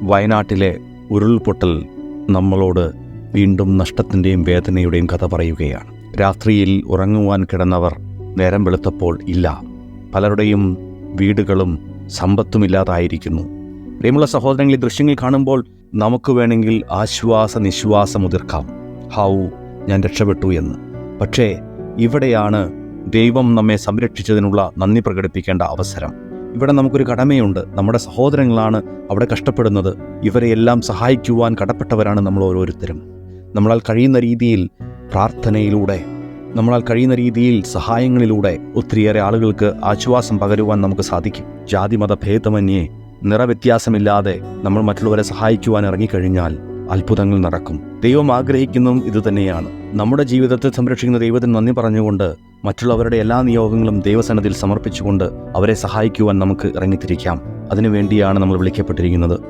വയനാട്ടിലെ ഉരുൾപൊട്ടൽ നമ്മളോട് വീണ്ടും നഷ്ടത്തിൻ്റെയും വേദനയുടെയും കഥ പറയുകയാണ്. രാത്രിയിൽ ഉറങ്ങുവാൻ കിടന്നവർ നേരം വെളുത്തപ്പോൾ ഇല്ല. പലരുടെയും വീടുകളും സമ്പത്തുമില്ലാതായിരിക്കുന്നു. പ്രിയമുള്ള സഹോദരങ്ങളെ, ദൃശ്യങ്ങൾ കാണുമ്പോൾ നമുക്ക് വേണമെങ്കിൽ നിശ്വാസം ഉതിർക്കാം, ഞാൻ രക്ഷപ്പെട്ടു എന്ന്. പക്ഷേ ഇവിടെയാണ് ദൈവം നമ്മെ സംരക്ഷിച്ചതിനുള്ള നന്ദി പ്രകടിപ്പിക്കേണ്ട അവസരം. ഇവിടെ നമുക്കൊരു കടമയുണ്ട്. നമ്മുടെ സഹോദരങ്ങളാണ് അവിടെ കഷ്ടപ്പെടുന്നത്. ഇവരെയെല്ലാം സഹായിക്കുവാൻ കടപ്പെട്ടവരാണ് നമ്മൾ ഓരോരുത്തരും. നമ്മളാൽ കഴിയുന്ന രീതിയിൽ പ്രാർത്ഥനയിലൂടെ, നമ്മളാൽ കഴിയുന്ന രീതിയിൽ സഹായങ്ങളിലൂടെ ഒത്തിരിയേറെ ആളുകൾക്ക് ആശ്വാസം പകരുവാൻ നമുക്ക് സാധിക്കും. ജാതിമത ഭേദമന്യേ, നിറവ്യത്യാസമില്ലാതെ നമ്മൾ മറ്റുള്ളവരെ സഹായിക്കുവാൻ ഇറങ്ങിക്കഴിഞ്ഞാൽ അത്ഭുതങ്ങൾ നടക്കും. ദൈവം ആഗ്രഹിക്കുന്നതും ഇതുതന്നെയാണ്. നമ്മുടെ ജീവിതത്തെ സംരക്ഷിക്കുന്ന ദൈവത്തിന് നന്ദി പറഞ്ഞുകൊണ്ട് മറ്റുള്ളവരുടെ എല്ലാ നിയോഗങ്ങളും ദൈവസന്നിധിയിൽ സമർപ്പിച്ചുകൊണ്ട് അവരെ സഹായിക്കുവാൻ നമുക്ക് ഇറങ്ങിത്തിരിക്കാം. അതിനുവേണ്ടിയാണ് നമ്മൾ വിളിക്കപ്പെട്ടിരിക്കുന്നത്.